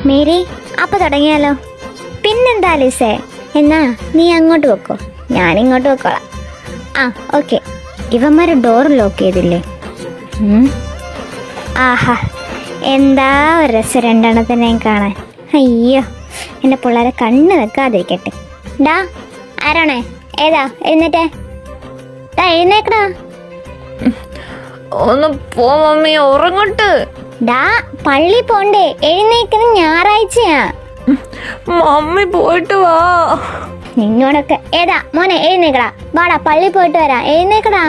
Mary, അപ്പൊ തുടങ്ങിയാലോ? പിന്നെന്താ ലിസേ, എന്നാ നീ അങ്ങോട്ട് വെക്കോ, ഞാനിങ്ങോട്ട് വെക്കോളാം. ആ ഓക്കെ. ഇവന്മാർ ഡോർ ലോക്ക് ചെയ്തില്ലേ? ആഹാ, എന്താ ഒരു രസം രണ്ടെണ്ണത്തിനെയും കാണാൻ. അയ്യോ, എൻ്റെ പിള്ളേരെ കണ്ണ് വെക്കാതിരിക്കട്ടെ. ഡാ ആരാണേ? ഏതാ? എഴുന്നേറ്റേ, ഡാ എഴുന്നേക്കടാ. ഒന്ന് പോ മമ്മി, ഉറങ്ങട്ട്. ഡാ പള്ളി പോണ്ടേ? എഴുന്നേക്കുന്നത് ഞായറാഴ്ചയാ. മമ്മി പോയിട്ട് വാ. നിന്നോടൊക്കെ. ഏതാ മോനെ, എഴുന്നേക്കടാ, വാടാ പള്ളി പോയിട്ട് വരാം, എഴുന്നേക്കടാ.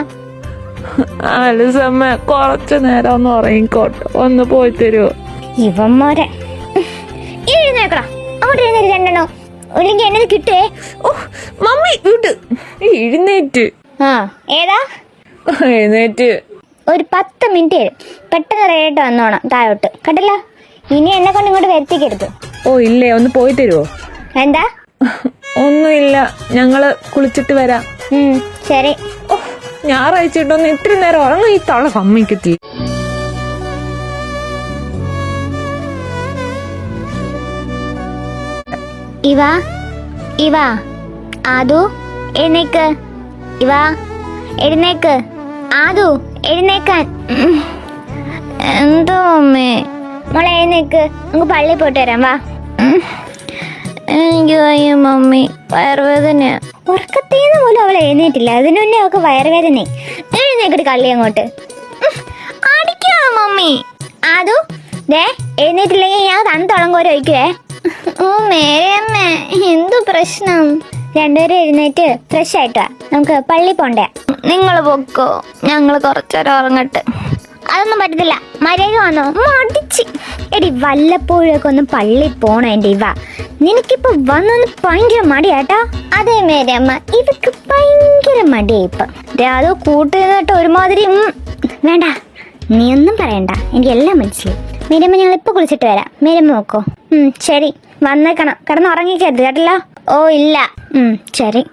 അലിസമ്മ കുറച്ചു നേരം ഒന്ന് ഉറങ്ങിക്കോട്ടെ, ഒന്ന് പോയി തരുമോ? ഇവന്മാരെ എഴുന്നേക്കടാ, അങ്ങോട്ട് എഴുന്നേറ്റ് രണ്ടെണ്ണോ, അല്ലെങ്കിൽ എന്നെ കിട്ടേ. ഓ മമ്മി വീട്ട് എഴുന്നേറ്റ്. ആ ഏതാ? എഴുന്നേറ്റ്. ഒരു 10 മിനിറ്റ് പെട്ടെന്ന് റേറ്റ് വന്നോണം താഴോട്ട്, കേട്ടല്ലോ. ഇനി എന്നെ കൊണ്ട് ഇങ്ങോട്ട് വരുത്തിക്കരുത്. ഓ ഇല്ലേ, ഒന്ന് പോയി തരുമോ? എന്താ? ഒന്നുമില്ല, ഞങ്ങള് കുളിച്ചിട്ട് വരാം. ശരി. ഓ ഞായറാഴ്ചയിട്ടൊന്ന് ഇത്തിരി നേരം ഉറങ്ങും ഈ തവള സമ്മതിക്കത്തില്ല. ഇവാ ഇവാ, ആദു എഴുന്നേക്ക്. ഇവാ എഴുന്നേക്ക്. ആദു എഴുന്നേക്കാൻ. എന്തോ അമ്മേ? മോളെ എഴുന്നേക്ക്, നമുക്ക് പള്ളി പോയിട്ട് വരാം, വാ. എനിക്ക് വയ്യ മമ്മി, വയറുവേദനയാ. ഉറക്കത്തേന്ന് പോലും അവൾ എഴുന്നേറ്റില്ല, അതിനു മുന്നേ അവൾക്ക് വയറുവേദന. എഴുന്നേക്കിട്ട് കള്ളി അങ്ങോട്ട് അടിക്കാ മമ്മി. ആദു ദേ എഴുന്നേറ്റില്ലെങ്കിൽ ഞാൻ തണുത്തോളം കോരി വയ്ക്കുവേ. ഓ മേരമ്മേ, എന്തു പ്രശ്നം? രണ്ടുപേരും എഴുന്നേറ്റ് ഫ്രഷ് ആയിട്ടാ നമുക്ക് പള്ളി പോണ്ടേ. നിങ്ങൾ പൊക്കോ, ഞങ്ങൾ കുറച്ചേരം ഉറങ്ങട്ടെ. അതൊന്നും പറ്റത്തില്ല, മര്യാദ വന്നോ. മടിച്ച് എടി, വല്ലപ്പോഴൊക്കെ ഒന്ന് പള്ളി പോണോ എൻ്റെ ഇവ? നിനക്കിപ്പോ വന്നൊന്ന് ഭയങ്കര മടിയാട്ടോ. അതേ മേരമ്മ, ഇവക്ക് ഭയങ്കര മടിയായി ഇപ്പം. അത് കൂട്ടുന്നിട്ട് ഒരുമാതിരി. വേണ്ട, നീ ഒന്നും പറയണ്ട, എനിക്ക് എല്ലാം മനസ്സിലായി. മേരമ്മ ഞങ്ങൾ ഇപ്പൊ കുളിച്ചിട്ട് വരാം. മേരമ്മ നോക്കോ? ശരി, വന്നേക്കണം, കിടന്ന് ഉറങ്ങിക്കരുത് കേട്ടല്ലോ. ഓ ഇല്ല. ശരി.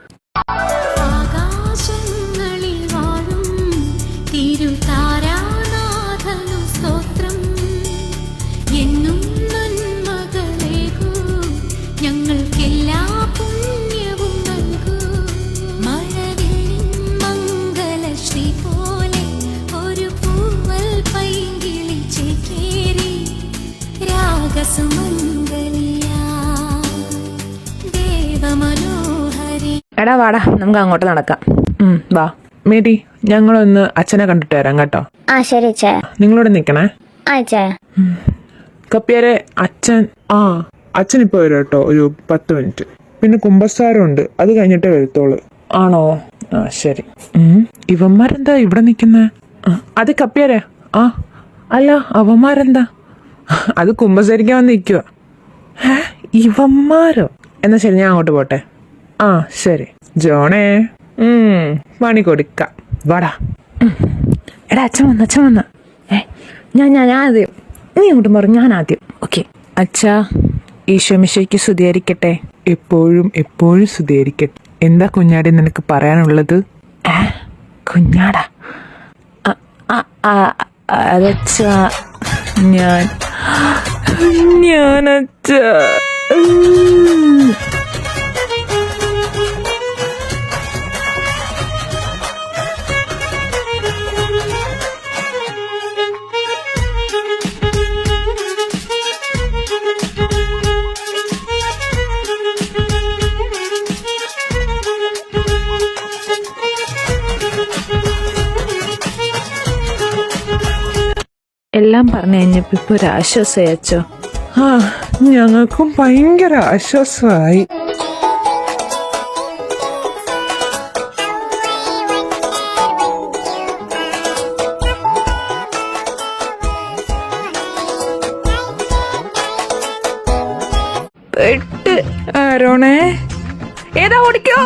എടാ വാടാ, നമുക്ക് അങ്ങോട്ട് നടക്കാം. വാ മേരി, ഞങ്ങളൊന്ന് അച്ഛനെ കണ്ടിട്ട് വരാം കേട്ടോ. ആ ശരി ചായ. നിങ്ങളോട് നിക്കണേ. ആ ചായ. കപ്പ്യാരെ, അച്ഛൻ ഇപ്പൊ വരും കേട്ടോ, ഒരു 10 മിനിറ്റ്. പിന്നെ കുമ്പസാരമുണ്ട്, അത് കഴിഞ്ഞിട്ടേ വരത്തോളൂ. ആണോ? ആ ശരി. ഇവന്മാരെന്താ ഇവിടെ നിക്കുന്നേ? അത് കപ്പ്യാരെ. അല്ല, അവന്മാരെന്താ? അത് കുമ്പസാരിക്കാൻ വന്ന് നിൽക്കുക. ഇവന്മാരോ? എന്നാ ശരി, ഞാൻ അങ്ങോട്ട് പോട്ടെ. ആ ശരി. ജോണേ, പണി കൊടുക്കാം, വാടാ. എടാ അച്ഛൻ വന്ന. ഞാൻ ആദ്യം, നീ അങ്ങോട്ട് മാറും, ഞാൻ ആദ്യം. ഓക്കെ. അച്ഛാ, ഈശോ മിശിഹായ്ക്ക് സ്തുതിയായിരിക്കട്ടെ. എപ്പോഴും എപ്പോഴും സ്തുതിയായിരിക്കട്ടെ. എന്താ കുഞ്ഞാടി നിനക്ക് പറയാനുള്ളത്? കുഞ്ഞാടാ? അതച്ഛാ, ഞാനച്ഛാ. എല്ലാം പറഞ്ഞു കഴിഞ്ഞപ്പോ ഇപ്പൊ ഒരു ആശ്വാസമായി അച്ചോ. ഞങ്ങൾക്കും ഭയങ്കര ആശ്വാസമായി. രോണേ ഏതാ ഓടിക്കോ.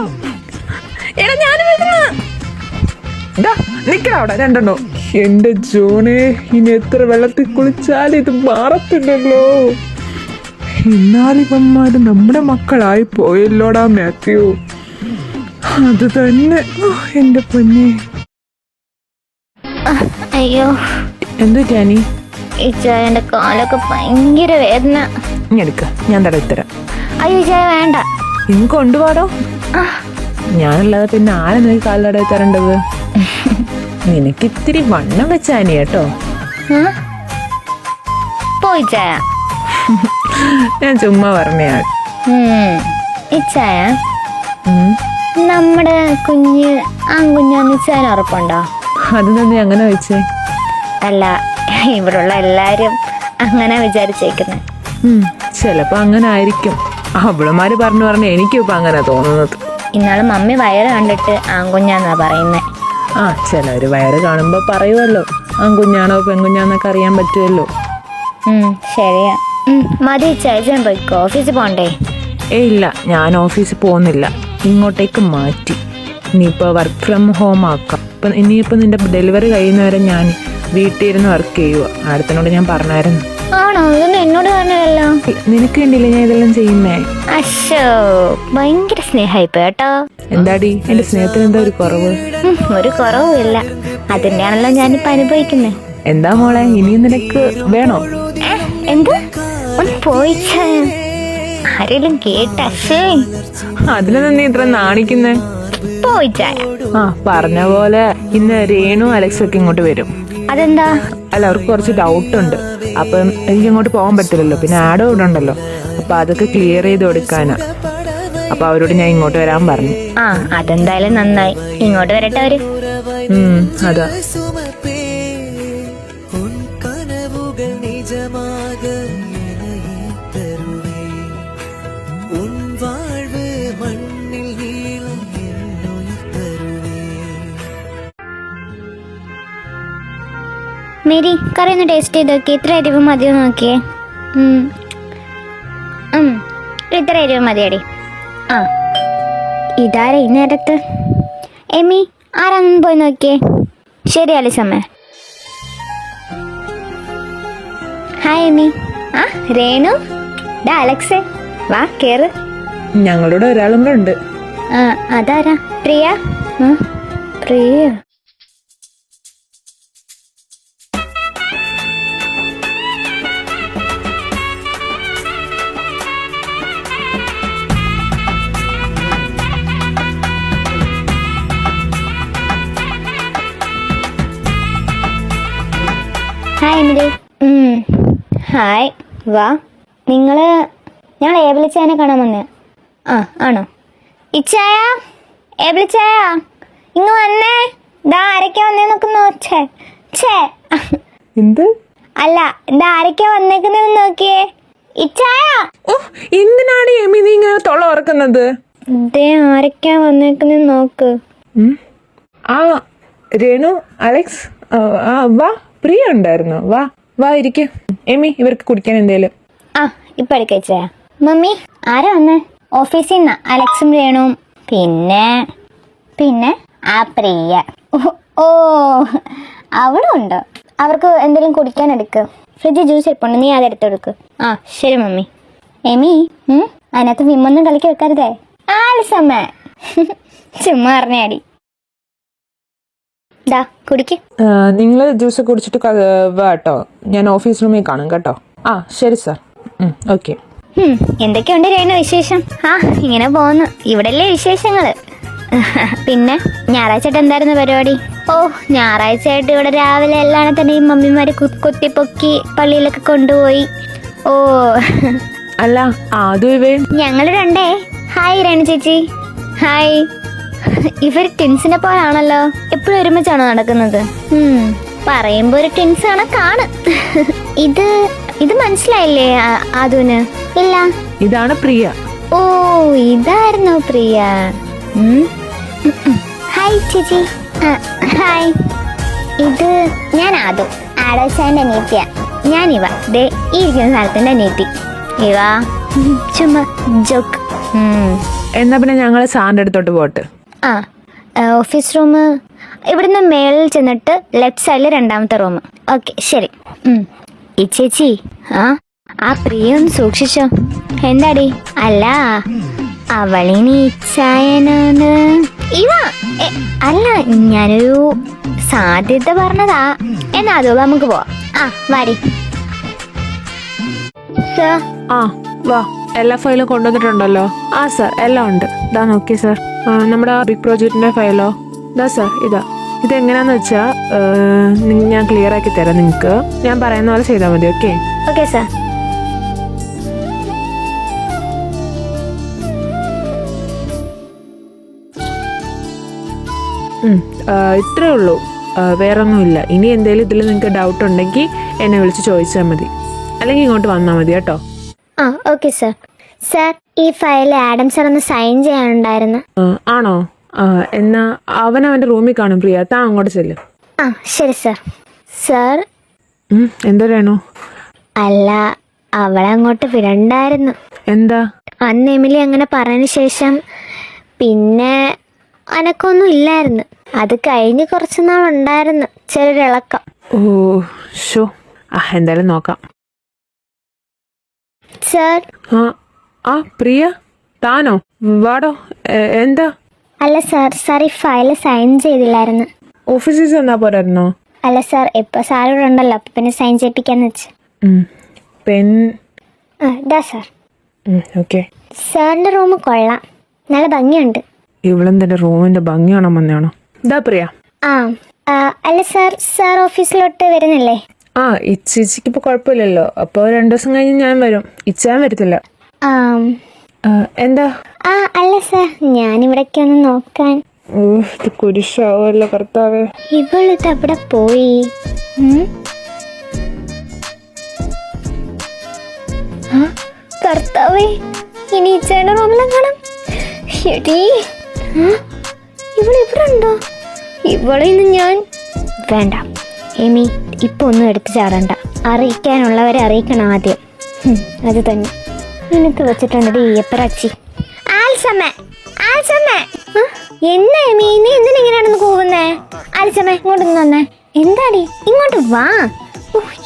എടാ ഞാൻ നിക്കടാ അവിടെ രണ്ടെണ്ണോ. എന്റെ ജോണേ, ഇനി എത്ര വെള്ളത്തിൽ കുളിച്ചാലും ഇത് മാറത്തില്ലല്ലോ. എന്നാലിവന്മാര് നമ്മുടെ മക്കളായി പോയല്ലോടാ മാത്യു. അത് തന്നെ. എന്റെ പൊന്നെ. അയ്യോ എന്തു ജാനി? ഈ ചായന്റെ കാലൊക്കെ ഭയങ്കര വേദന. എടുക്ക, ഞാൻ തടവിത്തരാം. അയ്യോ ചായ വേണ്ട. ഇങ്ങ് കൊണ്ടുപോടോ. ഞാനല്ലാതെ പിന്നെ ആരെ നിനക്ക് കാലിലട തരേണ്ടത്? നിനക്ക് ഇത്തിരി വണ്ണം വെച്ചാനി കേട്ടോ. പോയി ചായ. ഞാൻ ചുമ്മാ പറഞ്ഞാൽ. ഈ ചായ നമ്മുടെ കുഞ്ഞ് ആൺകുഞ്ഞാന്ന് ചായ ഉറപ്പുണ്ടോ? അത് തന്നെ അങ്ങനെ വെച്ചേ. അല്ല, ഇവിടുള്ള എല്ലാരും അങ്ങനെ വിചാരിച്ചേക്കുന്നത്. ചിലപ്പോ അങ്ങനെ ആയിരിക്കും. അവളുമാര് പറഞ്ഞു എനിക്കും ഇപ്പൊ അങ്ങനെ തോന്നുന്നത്. ഇന്നാള് മമ്മി വയറ് കണ്ടിട്ട് ആൺകുഞ്ഞാന്നാ പറയുന്നേ. ചിലര് വയറ് കാണുമ്പോ പറയുമല്ലോ ആൺകുഞ്ഞാണോ പെൺകുഞ്ഞാന്നൊക്കെ അറിയാൻ പറ്റുമല്ലോ. ശരിയാ. മതി ചേച്ചൻ പോയിക്കോ, ഓഫീസിൽ പോണ്ടേ? ഇല്ല, ഞാൻ ഓഫീസിൽ പോകുന്നില്ല. ഇങ്ങോട്ടേക്ക് മാറ്റി. ഇനിയിപ്പോ വർക്ക് ഫ്രം ഹോം ആക്കാം. ഇനിയിപ്പോ നിന്റെ ഡെലിവറി കഴിയുന്നവരെ ഞാൻ വീട്ടിൽ ഇരുന്ന് വർക്ക് ചെയ്യുക. അടുത്തനോട് ഞാൻ പറഞ്ഞായിരുന്നു. ആണോ? ഇതൊന്നും എന്നോട് പറഞ്ഞല്ലോ. നിനക്ക് വേണ്ടിയില്ലേ ഞാൻ ഇതെല്ലാം ചെയ്യുന്നേ. അശോ, ഭയങ്കര സ്നേഹായിപ്പോ കേട്ടോ. എന്താടി എന്റെ സ്നേഹത്തിന് എന്താ ഒരു കുറവ്? ഒരു കുറവുമില്ല. അതിന്റെയാണല്ലോ ഞാനിപ്പോ അനുഭവിക്കുന്നേ. എന്താ മോളെ, ഇനിയും നിനക്ക് വേണോ? എന്ത്? ഒന്ന് പോയിച്ച ആരെങ്കിലും കേട്ടേ. അതിലെന്താ നീ ഇത്ര നാണിക്കുന്നേ? പോയിച്ചായ. പറഞ്ഞ പോലെ ഇന്ന് രേണു അലക്സ് ഒക്കെ ഇങ്ങോട്ട് വരും. അതെന്താ? അല്ല, അവർക്ക് കുറച്ച് ഡൗട്ട് ഉണ്ട്. അപ്പം എനിക്ക് ഇങ്ങോട്ട് പോകാൻ പറ്റില്ലല്ലോ. പിന്നെ ആഡോ ഇവിടെ ഉണ്ടല്ലോ. അപ്പൊ അതൊക്കെ ക്ലിയർ ചെയ്ത് കൊടുക്കാനാ. അപ്പൊ അവരോട് ഞാൻ ഇങ്ങോട്ട് വരാൻ പറഞ്ഞു. അതെന്തായാലും നന്നായി. ഇങ്ങോട്ട് വരട്ടെ അവര്. അതാ. മേരി, കറി ഒന്ന് ടേസ്റ്റ് ചെയ്ത് നോക്കി. ഇത്ര എരിവ് മതിയോ നോക്കിയേ. ഇത്ര എരിവ് മതിയടി. ഇതാരാ ഈ നേരത്ത്? എമി, ആരാന്ന് പോയി നോക്കിയേ. ശരി അലിസമ്മേ. Hi Emmy. രേണു, അലക്സേ, വാ കേറ്. ഞങ്ങളുടെ ഒരാളും കൂടെ ഉണ്ട്. അതാരാ? Priya. Priya. Hi Emily. Hi, വാ. ഞങ്ങൾ ഏബിളിച്ചായനെ കാണാൻ വന്നേ. ആണോ? ഇച്ചായ, ഏബിളിച്ചായ, ഇങ്ങ് വന്നേ. ആരൊക്കെ വന്നേ നോക്കുന്നോ? എന്ത്? അല്ല, ആരൊക്കെ വന്നേക്കുന്നെന്ന് നോക്കിയേ. ഇച്ചായ, എന്തിനാണ് എമി നീ ഇങ്ങനെ തൊള്ള ഉറക്കുന്നത്? ആരൊക്കെ വന്നേക്കുന്നെന്ന് നോക്ക്. രേണു, അലക്സ്, വാ. പ്രിയ ഉണ്ടായിരുന്നു. വാ വാ ഇരിക്ക. എമി, ഇവർക്ക് കുടിക്കാൻ എന്തേലും? ഇപ്പൊ എടുക്കച്ചാ. മമ്മി, ആരാ വന്നേ? ഓഫീസിൽ നിന്നാ അലക്സും രേണുവും പിന്നെ പ്രിയ. ഓ, അവിടെ ഉണ്ടോ? അവർക്ക് എന്തെങ്കിലും കുടിക്കാൻ എടുക്ക്. ഫ്രിഡ്ജ് ജ്യൂസ് ഇരിപ്പുണ്ട്, നീ അതെടുത്തെടുക്ക്. ശരി മമ്മി. എമി, അതിനകത്ത് വിമ്മൊന്നും കളിക്കി വെക്കരുതേ. ആലിസമ്മ ചുമ്മാ പറഞ്ഞാടി. കുടിക്ക്. നിങ്ങൾ ജ്യൂസ് കുടിച്ചിട്ട് വാട്ടോ. ഞാൻ ഓഫീസ് റൂമിൽ കാണും കേട്ടോ. ശരി സാർ. ഓക്കെ. എന്തൊക്കെയുണ്ട് രേണു വിശേഷം? ഇങ്ങനെ പോകുന്നു. ഇവിടെയല്ലേ വിശേഷങ്ങള്. പിന്നെ ഞായറാഴ്ച എന്തായിരുന്നു പരിപാടി? ഞായറാഴ്ച ആയിട്ട് ഇവിടെ രാവിലെ എല്ലാം തന്നെ ഈ മമ്മിമാര് കുത്തിപ്പൊക്കി പള്ളിയിലൊക്കെ കൊണ്ടുപോയി. അല്ല, ഞങ്ങള് രണ്ടേ. ഹായ് രേണു ചേച്ചി. ഹായ്. ഇവർ ട്വിൻസിനെ പോലാണല്ലോ. എപ്പോഴും ഒരുമിച്ചാണോ നടക്കുന്നത്? പറയുമ്പോ ഒരു ട്വിൻസ് കണക്കാണ്. ഇത് മനസ്സിലായില്ലേ അതുന്? ഇല്ല. ഇതാണ് പ്രിയ. ഇതായിരുന്നോ പ്രിയ? ഹായ് ചേച്ചി. ഹായ്. ഇത് ഞാൻ ആദോസാന്റെ അനിയത്തിയാ. ഞാനിവ ഈ ഇരിക്കുന്ന സ്ഥലത്തിന്റെ അനിയത്തി. ഇവ ചുമ്മാ ജോക്ക്. എന്നാ പിന്നെ ഞങ്ങൾ സാറിൻ്റെ അടുത്തോട്ട് പോട്ട്. ആ ഓഫീസ് റൂം ഇവിടുന്ന് മേളിൽ ചെന്നിട്ട് ലെഫ്റ്റ് സൈഡിൽ രണ്ടാമത്തെ റൂം. ഓക്കെ ശരി. ഈ ചേച്ചി ആ പ്രിയ ഒന്ന് സൂക്ഷിച്ചോ. എന്താടി? അല്ല അവളിനി ഇച്ചായനാണ് ഇവ. അല്ല ഞാനൊരു സാധ്യത പറഞ്ഞതാ. എന്നാ അതോ നമുക്ക് പോവാം. വാടി. ആ വാ. എല്ലാ ഫയലും കൊണ്ടുവന്നിട്ടുണ്ടല്ലോ? ആ സാർ എല്ലാം ഉണ്ട്. ഇതാ നോക്കി സാർ, നമ്മുടെ ബിഗ് പ്രോജക്റ്റിന്റെ ഫയലോ? ഇതാ സാർ ഇതാ. ഇതെങ്ങനെയാന്ന് വെച്ചാ ഞാൻ ക്ലിയർ ആക്കി തരാം നിങ്ങൾക്ക്. ഞാൻ പറയുന്ന പോലെ ചെയ്താൽ മതി. ഓക്കെ? Okay sir. ഇത്രേ ഉള്ളൂ, വേറെ ഒന്നുമില്ല. ഇനി എന്തെങ്കിലും ഇതിൽ നിങ്ങൾക്ക് ഡൗട്ട് ഉണ്ടെങ്കിൽ എന്നെ വിളിച്ച് ചോദിച്ചാൽ മതി, അല്ലെങ്കിൽ ഇങ്ങോട്ട് വന്നാൽ മതി കേട്ടോ. Okay sir. സാർ ഈ ഫയൽ ആഡം സാർ ഒന്ന് സൈൻ ചെയ്യാനുണ്ടായിരുന്നു. ആണോ? എന്നാ അവൻ്റെ റൂമിൽ കാണും പ്രിയ. താ അങ്ങോട്ട് ചെല്ലും. ശരി സാർ. സാർ എന്താ വേണോ? അല്ല അവളെ അങ്ങോട്ട് വിടണ്ടായിരുന്നു. എന്താ? അന്ന് എമിലി അങ്ങനെ പറഞ്ഞ ശേഷം പിന്നെ അനക്കൊന്നും ഇല്ലായിരുന്നു. അത് കഴിഞ്ഞ് കുറച്ച് നാളുണ്ടായിരുന്നു ചെറിയൊരിളക്കം. ഓ ഷോ. എന്തായാലും നോക്കാം. സാർ. പ്രിയ താനോ? വാടോ. എന്താ? അല്ല സാർ ഈ ഫയൽ സൈൻ ചെയ്തില്ലായിരുന്നു. ഓഫീസിൽ ചെന്നാ പോരായിരുന്നോ? അല്ല സാർ ഇപ്പൊ സാർ ഇവിടെ ഉണ്ടല്ലോ, അപ്പൊ പിന്നെ സൈൻ ചെയ്യിപ്പിക്കാന്ന് വെച്ച്. പെൻ ഇതാ സാർ. ഓക്കെ. സാറിന്റെ റൂം കൊള്ളാം, നല്ല ഭംഗിയുണ്ട്. ഇവളെന്തിന്റെ റൂമിന്റെ ഭംഗിയാണോ മഞ്ഞാണോ? ഇതാ പ്രിയ. അല്ല സാർ ഓഫീസിലോട്ട് വരുന്നില്ലേ? ഇച്ചിക്ക് ഇപ്പൊ കുഴപ്പമില്ലല്ലോ. അപ്പൊ 2 ദിവസം കഴിഞ്ഞ് ഞാൻ വരും. ഇച്ചാൻ വരത്തില്ല. എന്താ? അല്ല സാർ ഞാനിവിടേക്ക് ഒന്ന് നോക്കാൻ. ഇത് കുരിശാവല്ലോ കർത്താവേ. ഇവളിത് എവിടെ പോയി? കർത്താവേ, ഇനി ഇച്ചയുടെ റൂമിലും കാണാം. ഇവളിവിടെ ഉണ്ടോ? ഇവളിന്ന് ഞാൻ വേണ്ട. എമി ഇപ്പൊ ഒന്നും എടുത്തു ചാടണ്ട. അറിയിക്കാനുള്ളവരെ അറിയിക്കണം ആദ്യം. അത് തന്നെ നിനക്ക് വെച്ചിട്ടുണ്ട് ഈയപ്പറച്ചി. എന്നാ എമി നീ എന്തിനെങ്ങനെയാണെന്ന് കൂവുന്നേ? ആൽസമ്മ ഇങ്ങോട്ട് വന്നേ. എന്താടി? ഇങ്ങോട്ട് വാ.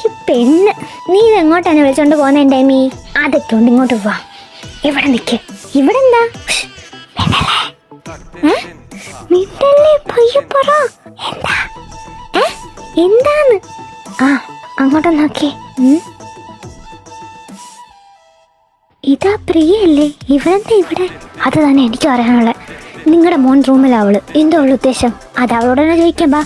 ഈ പെണ്ണ് നീ ഇത് എങ്ങോട്ടാണ് വിളിച്ചോണ്ട് പോന്നെ? എൻ്റെ എമി അതൊക്കെ ഉണ്ട്, ഇങ്ങോട്ട് വാ. ഇവിടെ നിക്ക്. ഇവിടെ എന്താ? എന്താന്ന്? അങ്ങോട്ട് നോക്കി. ഇതാ പ്രിയല്ലേ? ഇവരെന്താ ഇവിടെ? അത് തന്നെ എനിക്ക് പറയാനുള്ളത്. നിങ്ങളുടെ മോൻ റൂമിലാവള്. എന്താ ഉള്ള ഉദ്ദേശം? അത് അവളോട് തന്നെ ചോദിക്കാം. ബാ.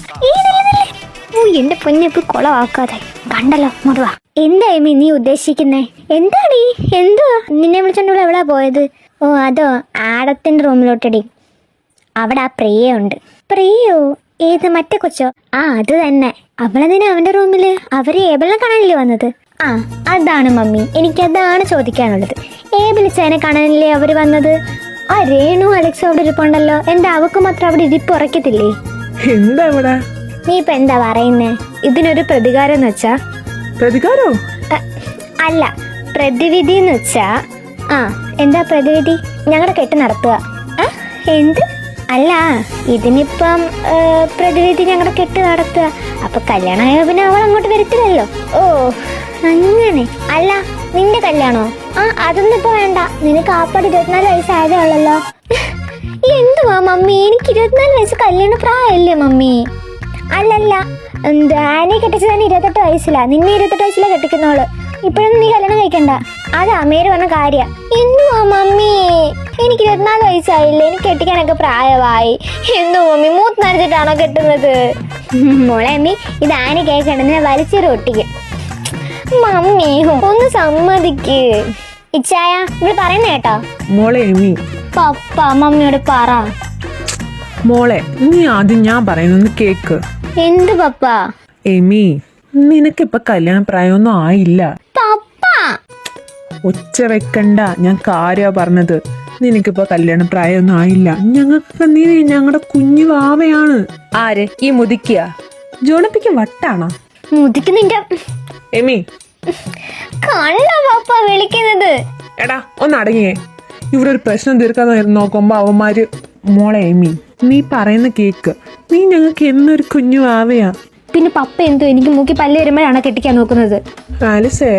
എന്റെ പൊന്നിപ്പ് കൊളവാക്കാതെ. കണ്ടല്ലോ, ഇങ്ങോട്ട് വാ. എന്താ എമി നീ ഉദ്ദേശിക്കുന്നേ? എന്താടി? എന്തുവാ നിന്നെ വിളിച്ചോണ്ടുള്ള എവിടാ പോയത്? അതോ ആടത്തിന്റെ റൂമിലോട്ടടി. അവിടെ ആ പ്രിയുണ്ട്. പ്രിയോ? ഏത് മറ്റേ കൊച്ചോ? അത് തന്നെ. അവളെന്തിനാ അവന്റെ റൂമില്? അവര് ഏബിളിനെ കാണാനല്ലേ വന്നത്? അതാണ് മമ്മി, എനിക്കതാണ് ചോദിക്കാനുള്ളത്. ഏബിളിച്ചതിനെ കാണാനല്ലേ അവര് വന്നത്? രേണു അലക്സ് അവിടെ ഇരിപ്പുണ്ടല്ലോ. എന്താ അവക്ക് മാത്രം അവിടെ ഇരിപ്പ് ഉറക്കത്തില്ലേ? എന്താ ഇവിടെ? നീ ഇപ്പൊ എന്താ പറയുന്നേ? ഇതിനൊരു പ്രതികാരം എന്ന് വെച്ചാ? പ്രതികാരോ? അല്ല, പ്രതിവിധി എന്ന് വെച്ചാ. എന്താ പ്രതിവിധി? ഞങ്ങളുടെ കെട്ട് നടത്തുക. എന്ത്? അല്ല, ഇതിനിപ്പം പ്രതിവിധി ഞങ്ങളുടെ കെട്ട് നടത്തുക. അപ്പൊ കല്യാണമായ പിന്നെ അവൾ അങ്ങോട്ട് വരത്തില്ലല്ലോ. അങ്ങനെ. അല്ല നിന്റെ കല്യാണോ? അതൊന്നും ഇപ്പൊ വേണ്ട. നിനക്ക് ആപ്പാട് 24 വയസ്സായതേ ഉള്ളല്ലോ. എന്തുവാ മമ്മി? എനിക്ക് 24 വയസ്സ് കല്യാണ പ്രായമല്ലേ മമ്മി? അല്ലല്ല, ആനെ കെട്ടിച്ച് തന്നെ 28 വയസ്സിലാ. നിന്നെ 28 വയസ്സിലാ കെട്ടിക്കുന്നോള്. ഇപ്പോഴൊന്നും നീ കല്യാണം കഴിക്കണ്ട. അതാ മേര് പറഞ്ഞ കാര്യ. എന്തുവാ മമ്മി? എനിക്ക് 24 വയസ്സായില്ലേ? എനിക്ക് കെട്ടിക്കാനൊക്കെ പ്രായമായി. എന്തോ മമ്മി മൂത്ത് നനച്ചിട്ടാണോ കെട്ടുന്നത്? മോളെ അമ്മി, ഇത് ആന കേൾക്കണ്ടെന്ന് വലിച്ചൊരു ഒട്ടിക്ക്. മമ്മി ഒന്ന് സമ്മതിക്ക്. ഇച്ചായ ഇവിടെ പറയുന്ന കേട്ടോ. മോളെ എമി, പപ്പ മമ്മിയോട് പറ. മോളെ നീ ആദ്യം ഞാൻ പറയുന്നൊന്ന് കേക്ക്. എന്ത് പപ്പ? എമി, നിനക്കിപ്പൊ കല്യാണ പ്രായമൊന്നും ആയില്ല. പപ്പ ഒച്ച വെക്കണ്ട, ഞാൻ കാര്യ പറഞ്ഞത്. നിനക്കിപ്പോ കല്യാണ പ്രായമൊന്നും ആയില്ല. ഞങ്ങൾക്ക് നീ ഞങ്ങളുടെ കുഞ്ഞു വാവയാണ്. ആര്? ഈ മുതിക്കിയ ജോണപ്പിക്ക് വട്ടാണോ? മുതിക്ക് നിന്റെ എമി കള്ള പപ്പ വിളിക്കുന്നത്. എടാ ഒന്ന് അടങ്ങിയേ. ഇവിടെ ഒരു പ്രശ്നം തീർക്കാൻ നോക്കുമ്പോ അവന്മാര് മോളെ എമി നീ പറയുന്ന കേക്ക്, നീ ഞങ്ങൾക്ക് എന്നൊരു കുഞ്ഞു ആവയാ. പിന്നെ പപ്പ എന്തോ എനിക്ക് മൂക്കി പല്ല് വരുമ്പോഴാണ് കെട്ടിക്കാൻ നോക്കുന്നത്. ആലിസേ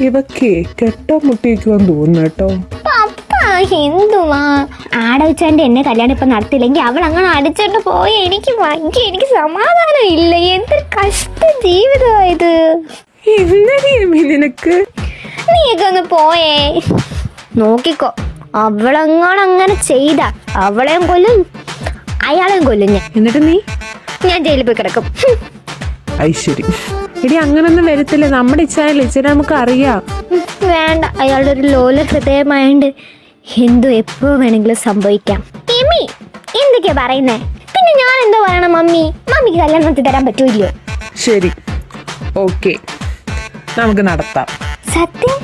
ഇവക്കേ കെട്ടോ മുട്ടിക്കുവാന്ന് തോന്നുന്നു കേട്ടോ. പപ്പ എന്തുവാ ആടവിച്ചാൻ്റെ എന്നെ കല്യാണം ഇപ്പൊ നടത്തില്ലെങ്കിൽ അവൾ അങ്ങനെ അടിച്ചോണ്ട് പോയി എനിക്ക് സമാധാനം ഇല്ല. എന്തൊരു കഷ്ട ജീവിതമായത്. എന്നടി എമി നിനക്ക്? നീയൊക്കെ ഒന്ന് പോയേ. നോക്കിക്കോ, അവളങ്ങനെ ചെയ്ത അവളെയും കൊല്ലും അയാളെയും കൊല്ലും ഞാൻ. എന്നിട്ട് ഞാൻ ജയിലിൽ പോയി കിടക്കും. ഐശ്വരി എടി അങ്ങനൊന്നും വരത്തില്ല. നമ്മുടെ ഇച്ഛനെ നമുക്ക് അറിയാം. വേണ്ട, അയാളുടെ ഒരു ലോല ഹൃദയമായോണ്ട് എന്തോ എപ്പോ വേണമെങ്കിലും സംഭവിക്കാം. എമി എന്തൊക്കെയാ പറയുന്നേ? പിന്നെ ഞാൻ എന്തോ പറയണം? മമ്മിക്ക് കല്യാണം നടത്തി തരാൻ പറ്റൂല്ലോ? ശരി, ഓക്കെ, നമുക്ക് നടത്താം. സത്യം?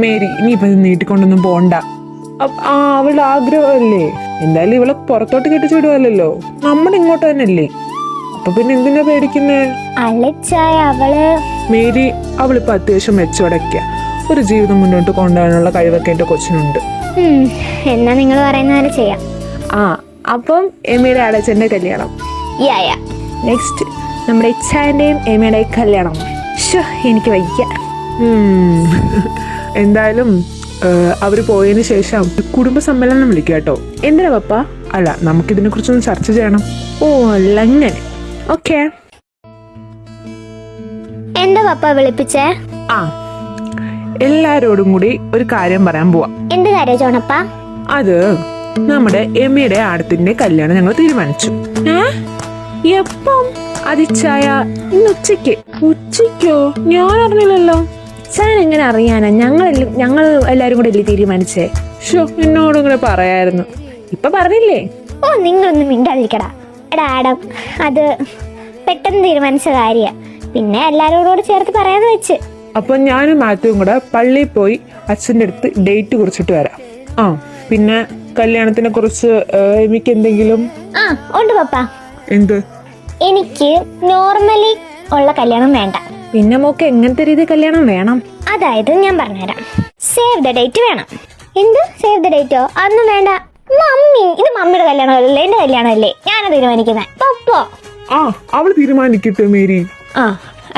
മേരി ഇനിയിപ്പൊ നീട്ടിക്കൊണ്ടൊന്നും പോണ്ട. അവളുടെ ആഗ്രഹമല്ലേ. എന്തായാലും ഇവളെ പുറത്തോട്ട് കെട്ടിച്ചു വിടുവല്ലോ, നമ്മുടെ ഇങ്ങോട്ട് തന്നെയല്ലേ. അപ്പൊ പിന്നെ എന്തിനാ പേടിക്കുന്നേ? അലച്ചായ അവള് മേരി അവളിപ്പോ അത്യാവശ്യം മെച്ചോടയ്ക്ക ഒരു ജീവിതം മുന്നോട്ട് കൊണ്ടുപോകാനുള്ള കഴിവൊക്കെ എന്റെ കൊച്ചിനുണ്ട്. എന്നാ നിങ്ങൾ പറയുന്ന പോലെ ചെയ്യാം. അപ്പം എമിയുടെ അടച്ചന്റെ കല്യാണം. നെക്സ്റ്റ് നമ്മുടെ ഇച്ഛാന്റെയും എമിയുടെ കല്യാണം. എനിക്ക് വയ്യ. എന്തായാലും അവര് പോയതിനു ശേഷം കുടുംബ സമ്മേളനം വിളിക്കുക കേട്ടോ. എന്തിനാ പപ്പ? അല്ല, നമുക്കിതിനെ കുറിച്ചൊന്ന് ചർച്ച ചെയ്യണം. ഓ അല്ല, അങ്ങനെ. ഓക്കെ. എന്താ പപ്പ വിളിപ്പിച്ചേ? എല്ലാരോടും കൂടി ഒരു കാര്യം പറയാൻ പോവാ. എന്ത് കാര്യം ചോണപ്പ? അത് നമ്മുടെ എമ്മിയുടെ ആടത്തിന്റെ കല്യാണം ഞങ്ങൾ തീരുമാനിച്ചു. എപ്പം? അതിച്ചായ ഇന്ന് ഉച്ചയ്ക്ക്. ഉച്ചയ്ക്കോ? ഞാൻ അറിഞ്ഞില്ലല്ലോ. ചാൻ എങ്ങനെ അറിയാനാ? ഞങ്ങൾ എല്ലാരും കൂടെ അല്ലേ തീരുമാനിച്ചേ. എന്നോടും കൂടെ പറയായിരുന്നു. ഇപ്പൊ പറഞ്ഞില്ലേ? ഓ നിങ്ങളൊന്നും മിണ്ടാതിരിക്കടാ. എടാ ആടം, അത് പെട്ടെന്ന് തീരുമാനിച്ച കാര്യ. പിന്നെ എല്ലാരോടും ചേർത്ത് പറയാന്ന് വെച്ച്. അപ്പൊ ഞാനും മാത്യുവും കൂടെ പള്ളിയിൽ പോയി അച്ഛൻ്റെ അടുത്ത് ഡേറ്റ് കുറിച്ചിട്ട് വരാം. പിന്നെ കല്യാണത്തിനെ കുറിച്ച് എനിക്ക് എന്തെങ്കിലും? ഉണ്ട് പപ്പ. എന്ത്? എനിക്ക് നോർമലി ഉള്ള കല്യാണം വേണ്ട. പിന്നെ മോക്ക് എങ്ങനത്തെ രീതി കല്യാണം വേണം? അതായത് ഞാൻ പറഞ്ഞുതരാം. സേവ് ദ ഡേറ്റ് വേണം. എന്ത് സേവ് ദ ഡേറ്റോ? അതൊന്നും വേണ്ട മമ്മി. ഇത് മമ്മിയുടെ കല്യാണമല്ലേ, എന്റെ കല്യാണമല്ലേ, ഞാനാ തീരുമാനിക്കുന്നത്. പപ്പോ അവള് തീരുമാനിക്കട്ടെ മേരി.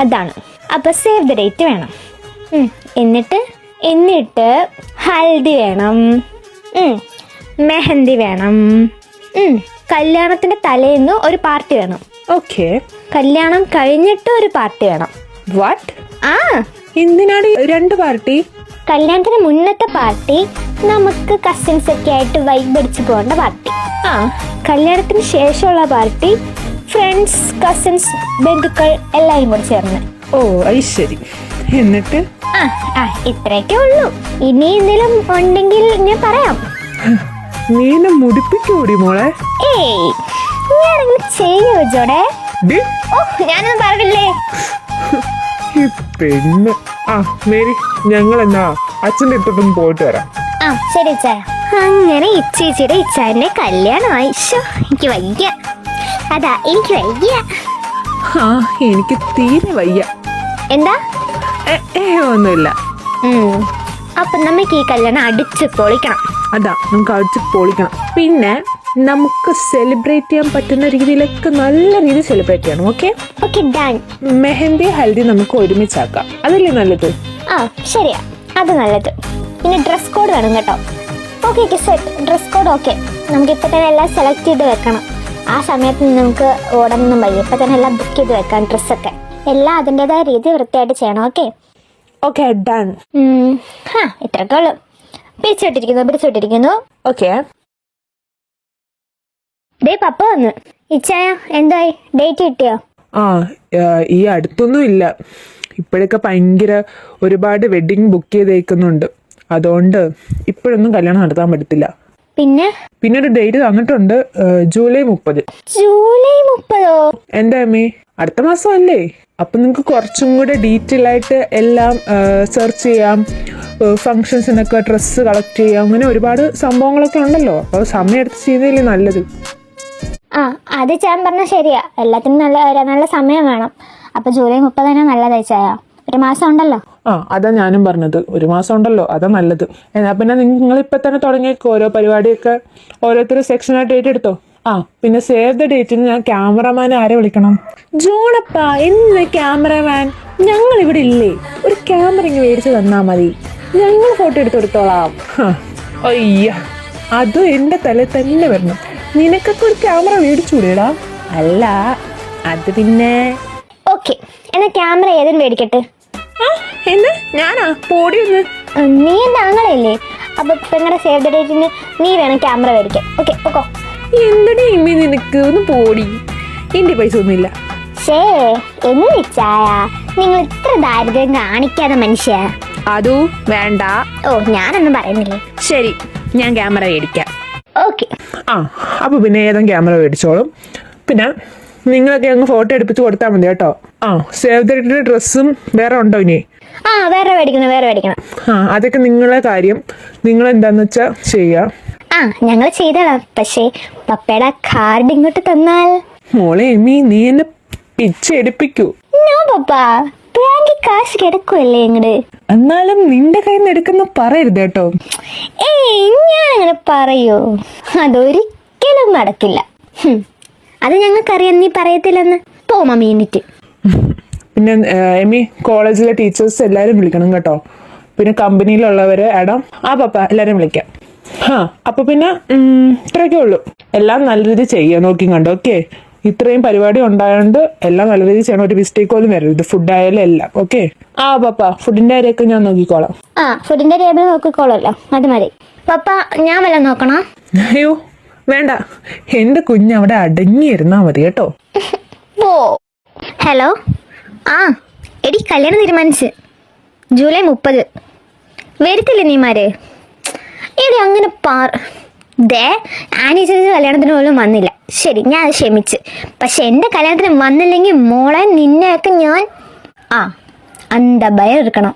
അതാണ്. അപ്പൊ സേവ് ദ ഡേറ്റ് വേണം. എന്നിട്ട് ഹൽദി വേണം, മെഹന്തി വേണം, കല്യാണത്തിന്റെ തലേന്ന് ഒരു പാർട്ടി വേണം. ഓക്കെ. കല്യാണം കഴിഞ്ഞിട്ട് ഒരു പാർട്ടി വേണം. വാട്ട്? എന്തിനാണ് 2 പാർട്ടി? കല്യാണത്തിന് മുന്നത്തെ പാർട്ടി നമുക്ക് കസിൻസ് ഒക്കെ ആയിട്ട് വൈബ് അടിച്ചു പോകേണ്ട പാർട്ടി. കല്യാണത്തിന് ശേഷമുള്ള പാർട്ടി ഫ്രണ്ട്സ്, കസിൻസ്, ബന്ധുക്കൾ എല്ലാവരും കൂടെ ചേർന്ന്. ഓ ശരി. എന്നിട്ട് ഇത്രയൊക്കെ ഉള്ളൂ. ഇനി എന്തെങ്കിലും ഉണ്ടെങ്കിൽ ഞാൻ പറയാം. നീ എന്നെ മുടിപ്പിക്കൂടി മോളെ? ഞാനങ്ങനെ ചെയ്യോ ജോടെ? ഞാനൊന്നും പറഞ്ഞില്ലേ. പെണ്ണ്. മേരി, ഞങ്ങൾ എന്നാ അച്ഛൻ്റെ അടുത്തോട്ടൊന്ന് പോയിട്ട് വരാം. ശരി ചായ. അങ്ങനെ ഇച്ചേച്ചിയുടെ ഇച്ചാന്റെ കല്യാണമായി. എനിക്ക് വയ്യ. എനിക്ക് വയ്യ. എനിക്ക് തീരെ വയ്യ. എന്താ? ഒന്നുമില്ല. അപ്പൊ നമുക്ക് ഈ കല്യാണം അടിച്ച് പൊളിക്കണം. നമുക്ക് അടിച്ച് പൊളിക്കണം. പിന്നെ നമുക്ക് സെലിബ്രേറ്റ് ചെയ്യാൻ പറ്റുന്ന രീതിയിലൊക്കെ നല്ല രീതിയിൽ സെലിബ്രേറ്റ് ചെയ്യണം. Okay done. മെഹന്തി ഹൽദി നമുക്ക് ഒരുമിച്ചാക്കാം. അതല്ലേ നല്ലത്? ശരിയാ, അത് നല്ലത്. പിന്നെ ഡ്രസ് കോഡ് വേണം കേട്ടോ. Okay set. Dress code okay. നമുക്ക് ഇപ്പൊ തന്നെ എല്ലാം സെലക്ട് ചെയ്ത് വെക്കണം. ആ സമയത്ത് നമുക്ക് ഓടാനൊന്നും വയ്യ. ഇപ്പൊ തന്നെ എല്ലാം ബുക്ക് ചെയ്ത് വെക്കാം. ഡ്രസ്സൊക്കെ എല്ലാം അതിൻ്റെതായ രീതി വൃത്തിയായിട്ട് ചെയ്യണം. Okay done. ഇത്രയൊക്കെ ഉള്ളു. പിടിച്ചോട്ടിരിക്കുന്നു. ഓക്കെ. പപ്പ വന്ന്. ഇച്ചായ എന്തായി? ഡേറ്റ് കിട്ടിയോ? ഈ അടുത്തൊന്നും ഇല്ല. ഇപ്പോഴൊക്കെ ഭയങ്കര ഒരുപാട് വെഡിങ് ബുക്ക് ചെയ്തേക്കുന്നുണ്ട്. അതുകൊണ്ട് ഇപ്പോഴൊന്നും കല്യാണം നടത്താൻ പറ്റത്തില്ല. പിന്നെ ഒരു ഡേറ്റ് തന്നിട്ടുണ്ട്, ജൂലൈ 30. ജൂലൈ 30? എന്താ അമ്മേ, അടുത്ത മാസം അല്ലേ? അപ്പൊ നിങ്ങൾക്ക് കുറച്ചും കൂടെ ഡീറ്റെയിൽ ആയിട്ട് എല്ലാം സെർച്ച് ചെയ്യാം. ഫങ്ഷൻസിനൊക്കെ ഡ്രസ്സ് കളക്ട് ചെയ്യാം. അങ്ങനെ ഒരുപാട് സംഭവങ്ങളൊക്കെ ഉണ്ടല്ലോ. അപ്പോൾ സമയം എടുത്ത് ചെയ്യുന്നതല്ലേ നല്ലത്. അത് ഞാൻ പറഞ്ഞ ശരിയാ. എല്ലാത്തിനും നല്ല സമയം വേണം. അപ്പൊ ജൂലൈ 30 തന്നെ നല്ലതായി ചായ. 1 മാസം ഉണ്ടല്ലോ. ആ അതാ ഞാനും പറഞ്ഞത്, 1 മാസം ഉണ്ടല്ലോ, അതാ നല്ലത്. എന്നാ പിന്നെ നിങ്ങൾ ഇപ്പൊ തന്നെ തുടങ്ങിയേക്കോ ഓരോ പരിപാടിയൊക്കെ, ഓരോരുത്തർ സെക്ഷനായിട്ട് ഏറ്റെടുത്തോ. ആ പിന്നെ സേവ് ദ ഡേറ്റിന് ഞാൻ ക്യാമറമാനെ ആരെ വിളിക്കണം? ജോണപ്പാ, എന്ത് ക്യാമറമാൻ? ഞങ്ങൾ ഇവിടെ ഇല്ലേ? ഒരു ക്യാമറ ഇങ്ങ് മേടിച്ച് തന്നാ മതി, ഞങ്ങൾ ഫോട്ടോ എടുത്ത് കൊടുത്തോളാം. അയ്യ, അതും എന്റെ തലയിൽ തന്നെ വരണം. നിനക്കൊക്കെ ഒരു ക്യാമറ മേടിച്ചൂടേടാ? അല്ല അത് പിന്നെ ഓക്കെ, എന്നാ ക്യാമറ ഏതിന് മേടിക്കട്ടെ? എന്ന് ഞാനാ പോടിയൊന്ന്. നീ എൻ്റെ ആങ്ങളല്ലേ, അപ്പൊ പെങ്ങളുടെ സേവ് ദ ഡേറ്റിന് നീ വേണം ക്യാമറ മേടിക്കാൻ. ഓക്കെ ഓക്കോ. എന്തിനാ ഇമ്മി നിനക്ക്? ഒന്ന് പോടി, എന്റെ പൈസ ഒന്നുമില്ല. ഷേ എന്നിച്ചായ, നിങ്ങൾ ഇത്ര ദാരിദ്ര്യം കാണിക്കാതെ മനുഷ്യ. അതു വേണ്ട. ഓ ഞാനൊന്നും പറയുന്നില്ലേ. ശരി, ഞാൻ ക്യാമറ മേടിക്കാം. ഓക്കെ. ആ അപ്പൊ പിന്നെ ഏതും ക്യാമറ മേടിച്ചോളും. പിന്നെ നിങ്ങളൊക്കെ അങ്ങ് ഫോട്ടോ എടുപ്പിച്ച് കൊടുത്താൽ മതി കേട്ടോ. ആ സേവ് ദ ഡേറ്റിന്റെ ഡ്രസ്സും വേറെ ഉണ്ടോ ഇനി? ആ വേറെ മേടിക്കണം. ആ അതൊക്കെ നിങ്ങളെ കാര്യം, നിങ്ങൾ എന്താന്ന് വെച്ചാ ചെയ്യാ. ആ ഞങ്ങൾ ചെയ്തോളാം. പക്ഷേ പപ്പയുടെ കാർഡ് ഇങ്ങോട്ട് തന്നാൽ. മോളെ എമ്മി, നീ എന്നെ പിച്ചെടുപ്പിക്കൂ. നോ പപ്പ, ബാങ്കിൽ കാശ് കിടക്കുമല്ലേ ഇങ്ങട്. എന്നാലും നിന്റെ കയ്യിൽ നിന്ന് എടുക്കുന്ന പറയരുത് കേട്ടോ. ഏയ് ഞാൻ അങ്ങനെ പറയൂ? അതൊരിക്കലും നടക്കില്ല. അത് ഞങ്ങൾക്കറിയാം നീ പറയത്തില്ലെന്ന്. പോ മമ്മി എന്നിട്ട്. പിന്നെ എമ്മി, കോളേജിലെ ടീച്ചേഴ്സ് എല്ലാവരും വിളിക്കണം കേട്ടോ. പിന്നെ കമ്പനിയിലുള്ളവര് ആഡം. ആ പപ്പ എല്ലാവരും വിളിക്കാം. അപ്പൊ പിന്നെ ഇത്രയൊക്കെ ഉള്ളൂ. എല്ലാം നല്ല രീതിയിൽ ചെയ്യാൻ നോക്കി കണ്ടോ. ഓക്കെ, ഇത്രയും പരിപാടി ഉണ്ടായോണ്ട് എല്ലാം നല്ല രീതിയിൽ ചെയ്യണം. ഒരു മിസ്റ്റേക്ക് പോലും വരരുത്, ഫുഡ് ആയാലും എല്ലാം. ഓക്കെ. ആ പപ്പ, ഫുഡിന്റെ കാര്യമൊക്കെ ഞാൻ നോക്കിക്കോളാം. ആ ഫുഡിന്റെ ടേബിൾ നോക്കിക്കോളല്ലോ, അത് മതി. പപ്പ ഞാൻ വല്ലതും നോക്കണോ? അയ്യോ വേണ്ട, എന്റെ കുഞ്ഞ് അവിടെ അടങ്ങിയിരുന്നാ മതി കേട്ടോ. ഓ ഹലോ. ആ എടി കല്യാണം തീരുമാനിച്ച് ജൂലൈ 30. വരത്തില്ലേ നീമാര്? എടി അങ്ങനെ ദേ ആനി ചേച്ചി കല്യാണത്തിന് പോലും വന്നില്ല. ശരി, ഞാൻ അത് ക്ഷമിച്ച്. പക്ഷെ എൻ്റെ കല്യാണത്തിന് വന്നില്ലെങ്കിൽ മോളെ നിന്നെയൊക്കെ ഞാൻ ഭയം എടുക്കണം.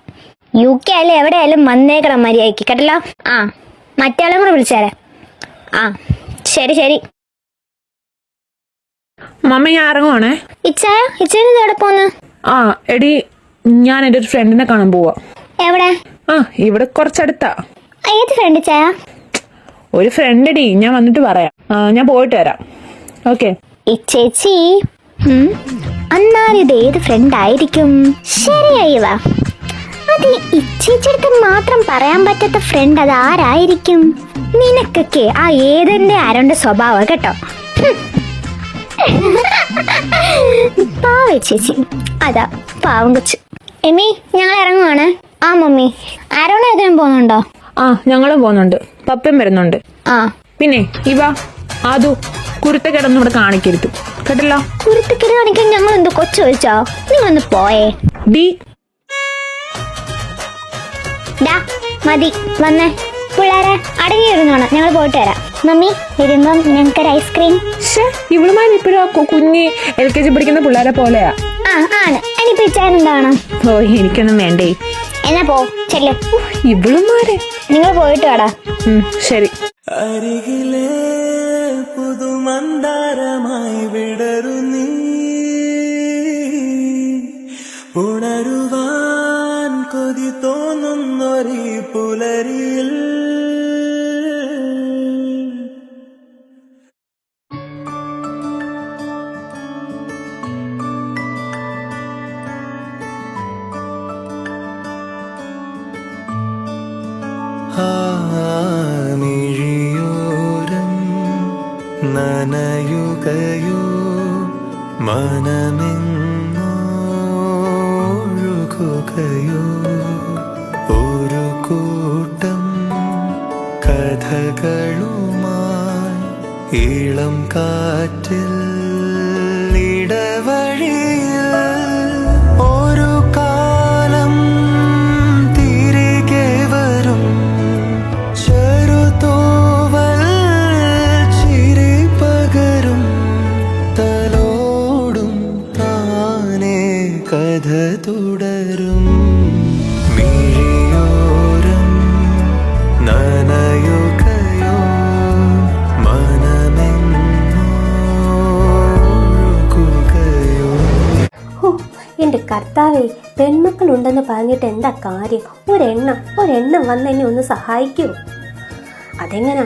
UK ആയാലും എവിടെ ആയാലും വന്നേക്കണം മര്യാദയ്ക്ക് കേട്ടല്ലോ. ആ മറ്റേയാളും കൂടെ വിളിച്ചേരെ. ആ ശരി. മമ്മ ഞാൻ ഇറങ്ങുവാണേ. ഇച്ചേന് എവിടെ പോന്ന്? ആ എടി, ഞാൻ എൻ്റെ ഒരു ഫ്രണ്ടിനെ കാണാൻ പോവാ. എവിടെ? ആ ഇവിടെ കുറച്ചടുത്താ. ഏത് ഫ്രണ്ട് ചായ? ഒരു ഫ്രണ്ട് ഡി, ഞാൻ വന്നിട്ട് പറയാം. ഞാൻ പോയിട്ട് വരാം. ഓക്കെ. ഇച്ചേച്ചി അന്നാലിത് ഏത് ഫ്രണ്ട് ആയിരിക്കും? ശരിയായി വാ. അത് ഇച്ചേച്ചിക്ക് മാത്രം പറയാൻ പറ്റാത്ത ഫ്രണ്ട് അത് ആരായിരിക്കും? നിനക്കൊക്കെ ആ ഏതെന്റെ ആരോന്റെ സ്വഭാവം കേട്ടോ. പാവ ചേച്ചി, അതാ പാവം കൊച്ചു. എമ്മി ഞങ്ങൾ ഇറങ്ങുവാണ്. ആ മമ്മി, ആരോണ ഏതെങ്കിലും പോകുന്നുണ്ടോ? ആ ഞങ്ങളും പോകുന്നുണ്ട്, പപ്പയും വരുന്നുണ്ട്. ആ പിന്നെ ഇവ ആദു കുരുത്തക്കേടൊന്നും ഇവിടെ കാണിക്കരുത് കേട്ടല്ലോ. കുരുത്തക്കേട് കാണിക്കാൻ ഞങ്ങൾ എന്തോ കൊച്ചു ചോദിച്ചോ? നിങ്ങളൊന്ന് പോയേ. ഡി മതി വന്നേ. പിള്ളേരെ അടങ്ങിയിരുന്നോണം, ഞങ്ങൾ പോയിട്ട് വരാം. മമ്മി വരുമ്പം ഞങ്ങൾക്കൊരു ഐസ്ക്രീം. ഇവളുമാരിപ്പോഴാ കുഞ്ഞി LKG പഠിക്കുന്ന പിള്ളേരെ പോലെയാ. ആണ്. ഇനിയിപ്പോ ഇച്ചാനെന്താണ്? ഓ എനിക്കൊന്നും വേണ്ടേ. എന്നാ പോ ചെല്ല്. ഇവളുമാരെ നിങ്ങൾ പോയിട്ട് വാടാ. ശരി. അരികിലെ പുതുമന്ദാരമായി വിടരു നീ, ഉണരുവാൻ കൊതി തോന്നുന്നൊരീ പുലരിയിൽ. മിഴിയോരം നനയുകയോ മനമെങ്ങോഴുകയോ ഒരു കൂട്ടം കഥകളുമായി ഇളം കാറ്റിൽ ഇടവഴിയിൽ ഒരു കാലം തിരികെ വരും. ചെറുതൂവൽ ചിരി പകരും, തലോടും താനേ കഥ തുടരും. മിഴിയോരം നനയുകയോ മനമെങ്ങോഴുകയോ. എന്റെ കർത്താവേ, പെൺമക്കളുണ്ടെന്ന് പറഞ്ഞിട്ട് എന്താ കാര്യം? ഒരെണ്ണം വന്ന് എന്നെ ഒന്ന് സഹായിക്കൂ. അതെങ്ങനാ,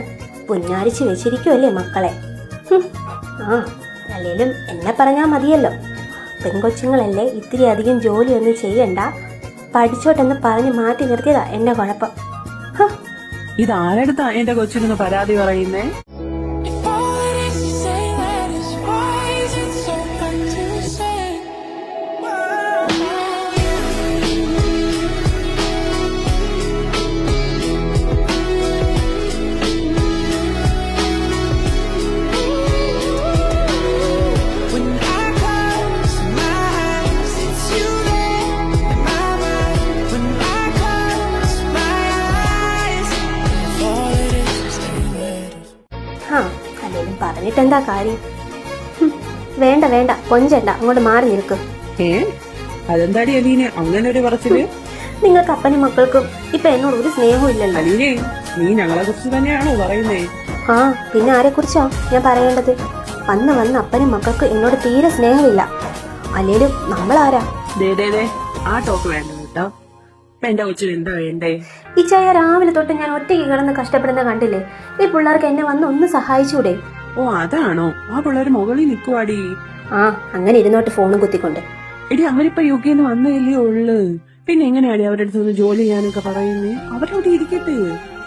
പുന്നാരിച്ച് വെച്ചിരിക്കുമല്ലേ മക്കളെ. ആ, അല്ലേലും എന്നെ പറഞ്ഞാൽ മതിയല്ലോ. പെൺകൊച്ചുങ്ങളല്ലേ, ഇത്തിരി അധികം ജോലിയൊന്നും ചെയ്യണ്ട, പഠിച്ചോട്ടെന്ന് പറഞ്ഞ് മാറ്റി നിർത്തിയതാ എന്റെ കുഴപ്പം. ഇതാരടുത്താ എന്റെ കൊച്ചിനൊന്ന് പരാതി പറയുന്നേ? ആ, അല്ലേലും പറഞ്ഞിട്ടെന്താ കാര്യം? വേണ്ട വേണ്ട, കൊഞ്ചണ്ട, അങ്ങോട്ട് മാറി നിൽക്കും. അതെന്താടി അലീനെ അങ്ങനെ ഒരു പറച്ചില്? നിങ്ങൾക്ക് അപ്പനും മക്കൾക്കും ഇപ്പൊ എന്നോട് ഒരു സ്നേഹവും ഇല്ലല്ലോ. അലീനെ, നീ ഞങ്ങളെ കുറിച്ച് തന്നെയാണോ പറയുന്നേ? ആ, പിന്നെ ആരെ കുറിച്ചാ ഞാൻ പറയേണ്ടത്? വന്ന് അപ്പനും മക്കൾക്ക് എന്നോട് തീരെ സ്നേഹമില്ല. അല്ലേലും നമ്മളാരാ? ആ ടോക്ക് വേണ്ട കേട്ടോ. എന്റെ കൊച്ചിന് എന്താ വേണ്ടേ? ഈ ചായ രാവിലെ തൊട്ട് ഞാൻ ഒറ്റയ്ക്ക് കിടന്ന് കഷ്ടപ്പെടുന്ന കണ്ടില്ലേ? ഈ പിള്ളേർക്ക് എന്നെ വന്ന് ഒന്ന് സഹായിച്ചൂടെ? ഓ, അതാണോ? ആ പിള്ളേര് മുകളിൽ നിക്കുവാടി. ആ, അങ്ങനെ ഇരുന്നോട്ട് ഫോണും കുത്തിക്കൊണ്ട്. എടി, അവരിപ്പോ യുകെന്ന് വന്നതല്ലേ ഉള്ളു. പിന്നെ എങ്ങനെയാടി അവരുടെ അടുത്ത് നിന്ന് ജോലി ചെയ്യാനൊക്കെ പറയുന്നേ? അവരവിടെ ഇരിക്കട്ടെ,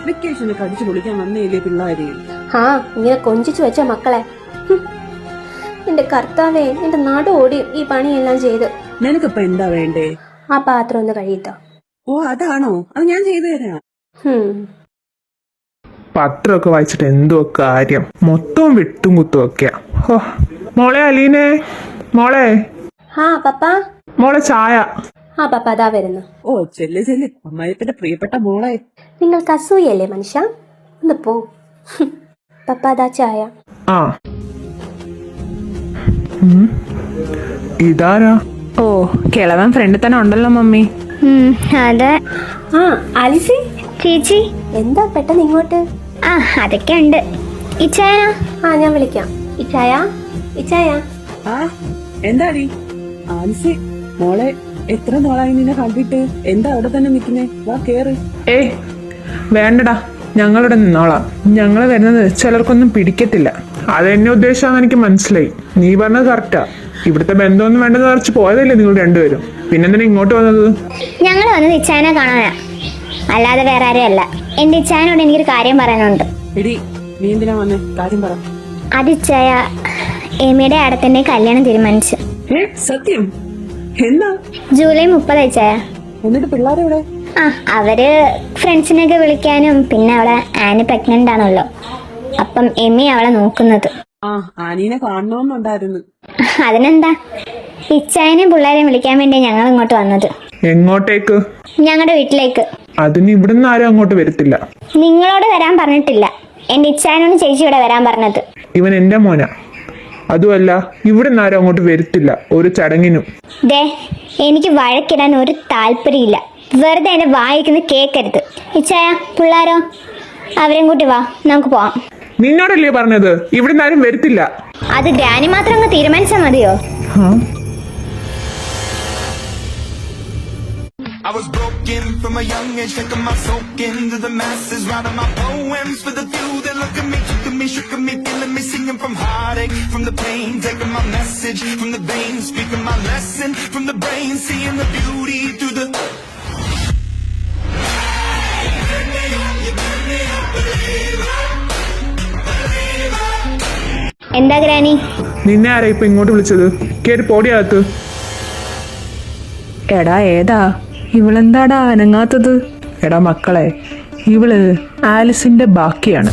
വെക്കേഷനൊക്കെ അടിച്ചു പൊളിക്കാൻ വന്നേല്ലേ പിള്ളേര്. ആ, ഇങ്ങനെ കൊഞ്ചിച്ചു വെച്ച മക്കളെ. എന്റെ കർത്താവേ, എന്റെ നാട് ഓടിയും ഈ പണിയെല്ലാം ചെയ്ത്. നിനക്കിപ്പോ എന്താ വേണ്ടേ? ആ പാത്രം ഒന്ന് കഴിയത്തോ? ഓ, അതാണോ? അത് ഞാൻ ചെയ്തു തരാം. പത്രമൊക്കെ വായിച്ചിട്ട് എന്തോ കാര്യം, മൊത്തവും വിട്ടും കുത്തും ഒക്കെയാ. മോളെ അലീനെ, മോളെ. ആ പപ്പ. മോളെ ചായ. ആ പപ്പ, അതാ വരുന്നു. ഓ, ചെല്ല് അമ്മായിപ്പന്റെ പ്രിയപ്പെട്ട മോളെ. നിങ്ങൾക്ക് അസൂയല്ലേ മനുഷ്യ? ഒന്ന് പോ. പപ്പ, അതാ ചായ. ആ, ഇതാരാ? ഓ, കിളവൻ ഫ്രണ്ട് തന്നെ ഉണ്ടല്ലോ മമ്മി. അതെ. ആ, ആലിസി ചേച്ചി. എന്താ പെട്ടെന്ന് ഇങ്ങോട്ട്? ആ, അതൊക്കെ ഉണ്ട്. ഇച്ചായനാ? ആ, ഞാൻ വിളിക്കാം. ഇച്ചായ. ആ, എന്താടി ആൻസി മോളെ, എത്ര നാളായി നിന്നെ കണ്ടിട്ട്? എന്താ അവിടെ തന്നെ നിക്കുന്നേ? വാ, കേറ്. ഏയ് വേണ്ടടാ, ഞങ്ങളിവിടെ നിന്നോളാം. ഞങ്ങൾ വരുന്നത് ചിലർക്കൊന്നും പിടിക്കത്തില്ല. അതെന്നെ ഉദ്ദേശിച്ചാന്ന് എനിക്ക് മനസ്സിലായി. നീ പറഞ്ഞത് കറക്റ്റാ. ഇവിടുത്തെ ബന്ധമൊന്നും വേണ്ടെന്ന് കുറച്ച് പോയതല്ലേ നിങ്ങൾ രണ്ടുപേരും. പിന്നെന്തിനാ ഇങ്ങോട്ട് വന്നത്? ഞങ്ങൾ വന്നത് ഇച്ചായനെ കാണാനാ, അല്ലാതെ വേറെ ആരും അല്ല. എന്റെ ഇച്ചായനോട് എനിക്കൊരു കാര്യം പറയാനുണ്ട്. എടി, നീ എന്തിനാ വന്നേ? കാര്യം പറ. അത് ഇച്ചായ, എമിയുടെ അടത്തിന്റെ കല്യാണം തീരുമാനിച്ചു. സത്യം? എന്നാ? ജൂലൈ 30 ഇച്ചായ. എന്നിട്ട് പിള്ളേരെവിടെ? ആ, അവര് ഫ്രണ്ട്സിനെയൊക്കെ വിളിക്കാനും, പിന്നെ അവളെ ആനി പ്രഗ്നന്റ് ആണല്ലോ, അപ്പം എമി അവളെ നോക്കുന്നത്. ആ, ആനീനെ കാണണമെന്നുണ്ടായിരുന്നു. അതിനെന്താ, ഇച്ചായനെയും പിള്ളേരെയും വിളിക്കാൻ വേണ്ടി ഞങ്ങൾ ഇങ്ങോട്ട് വന്നത്. എങ്ങോട്ടേക്ക്? ഞങ്ങളുടെ വീട്ടിലേക്ക്. അതിന് ഇവിടുന്ന് ആരും അങ്ങോട്ട് വരത്തില്ല. നിങ്ങളോട് വരാൻ പറഞ്ഞിട്ടില്ല, എന്റെ ഇച്ചായനോട് ചേച്ചി ഇവിടെ വരാൻ പറഞ്ഞത്. ഇവൻ എന്റെ മോനാ. അതുമല്ല, ഇവിടുന്ന് ആരും അങ്ങോട്ട് വരത്തില്ല ഒരു ചടങ്ങിനും. ദേ, എനിക്ക് വഴക്കിടാൻ ഒരു താല്പര്യമില്ല. വെറുതെ എന്റെ വായിക്കുന്നത് കേക്കരുത്. ഇച്ചായ, പിള്ളാരോ? അവരെയും കൂട്ടി വാ, നമുക്ക് പോവാം. നിന്നോടല്ലേ പറഞ്ഞത് ഇവിടുന്ന് ആരും വരത്തില്ല? അത് ഗ്രാനി മാത്രം അങ്ങ് തീരുമാനിച്ചാൽ മതിയോ? I was broken from a young age, taking my soak into the masses, writing my poems for the few that look at me, took at me, shook at me, feeling me, singing from heartache, from the pain, taking my message from the veins, speaking my lesson from the brain, seeing the beauty through the. എന്താ granny? നിന്നെ ആരാ ഇപ്പൊ ഇങ്ങോട്ട് വിളിച്ചത്? കേറി പോടിയകത്ത്. എടാ, ഏതാ ഇവളെന്താടാ അനങ്ങാത്തത്? എടാ മക്കളെ, ഇവള് ആലിസിന്റെ ബാക്കിയാണ്.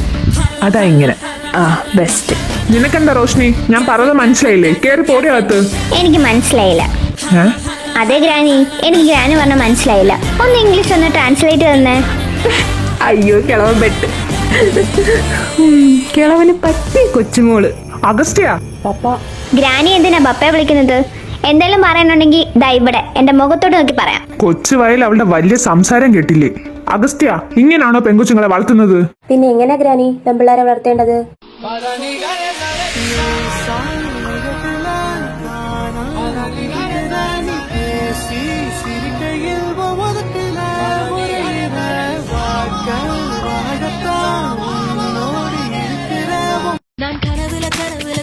അതാ ഇങ്ങനെ. ആ, ബെസ്റ്റ്. നിനക്കെന്താ റോഷ്നി, ഞാൻ പറഞ്ഞത് മനസ്സിലായില്ലേ? കേറി പോടിയകത്ത്. എനിക്ക് മനസ്സിലായില്ല. അതെ ഗ്രാനി, എനിക്ക് ഗ്രാനി പറഞ്ഞ മനസ്സിലായില്ല. ഒന്ന് ഇംഗ്ലീഷ് ഒന്ന് ട്രാൻസ്ലേറ്റ് തന്നെ. അയ്യോ, കിളവൻ പെട്ട്. കിളവന് പറ്റി കൊച്ചുമോള്. അഗസ്ത്യ. പപ്പ. ഗ്രാനി എന്തിനാ പപ്പയെ വിളിക്കുന്നത്? എന്തെങ്കിലും പറയാനുണ്ടെങ്കിൽ ദാ ഇവിടെ എന്റെ മുഖത്തോട്ട് നോക്കി പറയാം. കൊച്ചു വയൽ അവളുടെ വലിയ സംസാരം കേട്ടില്ലേ? അഗസ്ത്യ, ഇങ്ങനാണോ പെൺകൊച്ചുങ്ങളെ വളർത്തുന്നത്? പിന്നെ എങ്ങനെ ഗ്രാനി പെൺപിള്ളേരെ വളർത്തേണ്ടത്? நான் கனவுல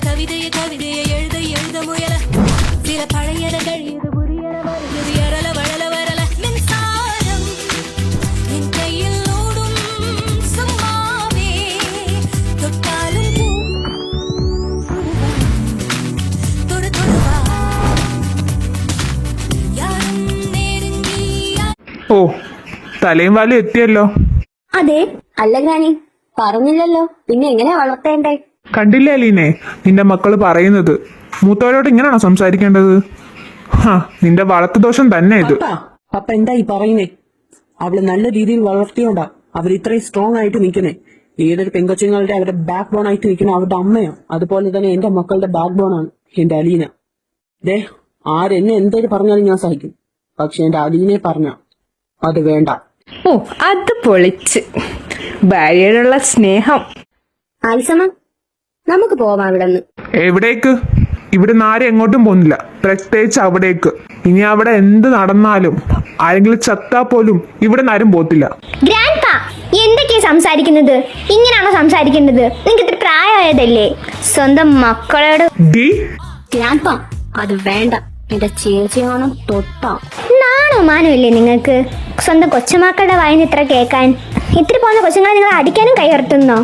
கவிதையை எழுத முயல சில பழையனங்கள் இது புரியல வருகிறது எரல வளல வரல மின்சாரம் என் கையில் ஓடும் சும்மாவே தொட்டாலும் தொடுவா யாரும் நெருங்கியா. ഓ തലയും വാലും എത്തിയല്ലോ. അതെ, അല്ല ഗ്രാനി പറഞ്ഞില്ലല്ലോ, പിന്നെ എങ്ങനെയാ വളർത്തേണ്ടേ? കണ്ടില്ലേ അലീനെ നിന്റെ മക്കള് പറയുന്നത്? മൂത്തവരോട് ഇങ്ങനെയാണോ സംസാരിക്കേണ്ടത്? നിന്റെ വളർത്തു ദോഷം തന്നെ ഇത്. പപ്പ എന്താ ഈ പറയുന്നേ? അവള് നല്ല രീതിയിൽ വളർത്തിയോണ്ടാ അവർ ഇത്രയും സ്ട്രോങ് ആയിട്ട് നിൽക്കുന്നേ. ഏതൊരു പെങ്കൊച്ചുങ്ങളുടെ അവരുടെ ബാക്ക് ബോൺ ആയിട്ട് നിൽക്കുന്ന അവരുടെ അമ്മയോ, അതുപോലെ തന്നെ എന്റെ മക്കളുടെ ബാക്ക് ബോൺ ആണ് എന്റെ അലീന. ദേ, ആരെന്നെ എന്തൊരു പറഞ്ഞാലും ഞാൻ സഹിക്കും, പക്ഷെ എന്റെ അലീനെ പറഞ്ഞ അത് വേണ്ട. ഓ അത് പൊളിച്ച് ഭാര്യയോടുള്ള സ്നേഹം. ആൽസമ്മ, നമുക്ക് പോവാം ഇവിടെ നിന്ന്. എവിടേക്ക്? ഇവിടുന്ന് ആരും എങ്ങോട്ടും പോകുന്നില്ല, പ്രത്യേകിച്ച് അവിടേക്ക്. ഇനി അവിടെ എന്ത് നടന്നാലും ആരെങ്കിലും ചത്താ പോലും ഇവിടെ നിന്ന് ആരും പോത്തില്ല. ഗ്രാൻഡ് പാ, എന്തൊക്കെയാ സംസാരിക്കുന്നത്? ഇങ്ങനെയാണോ സംസാരിക്കേണ്ടത്? നിങ്ങൾക്ക് ഇത്ര പ്രായമായതല്ലേ? സ്വന്തം മക്കളോട് ഡി ഗ്രാൻഡ്പാ, അത് വേണ്ട. എന്റെ ചേച്ചിയാണോ തൊട്ടാ. നാണോ മാനമില്ലേ നിങ്ങൾക്ക്? സ്വന്തം കൊച്ചുമക്കളുടെ വായിന്ന് ഇത്ര കേൾക്കാൻ. ഇത്തിരി പോകുന്ന കൊച്ചുങ്ങളെ നിങ്ങൾ അടിക്കാനും കൈയുയർത്തുന്നോ?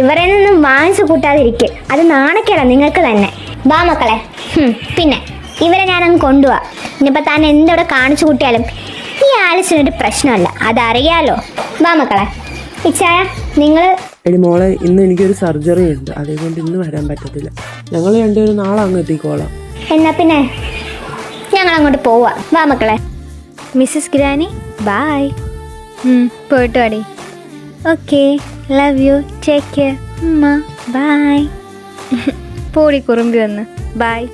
ഇവരെ നിന്നും വാങ്ങിച്ചു കൂട്ടാതിരിക്കെ, അത് നാണക്കേടാ നിങ്ങൾക്ക് തന്നെ. വാ മക്കളെ. പിന്നെ ഇവരെ ഞാനങ്ങ് കൊണ്ടുപോവാ. ഇനിയിപ്പോൾ താൻ എന്തവിടെ കാണിച്ചു കൂട്ടിയാലും ഈ ആലിസിനൊരു പ്രശ്നമല്ല, അതറിയാലോ. വാ മക്കളെ. ഇച്ചായ, നിങ്ങൾ എടി മോളെ, ഇന്ന് എനിക്കൊരു സർജറി ഉണ്ട്, അതുകൊണ്ട് ഇന്ന് വരാൻ പറ്റത്തില്ല. ഞങ്ങൾ രണ്ടുപേരും നാളെ അങ്ങ് എത്തിക്കോളാം. എന്നാ പിന്നെ ഞങ്ങൾ അങ്ങോട്ട് പോവാ. വാ മക്കളെ. Mrs granny, bye. പോയിട്ട് വാടി. Okay, love you, take care. Bye. പോടി കുറുമ്പി വന്ന്. Bye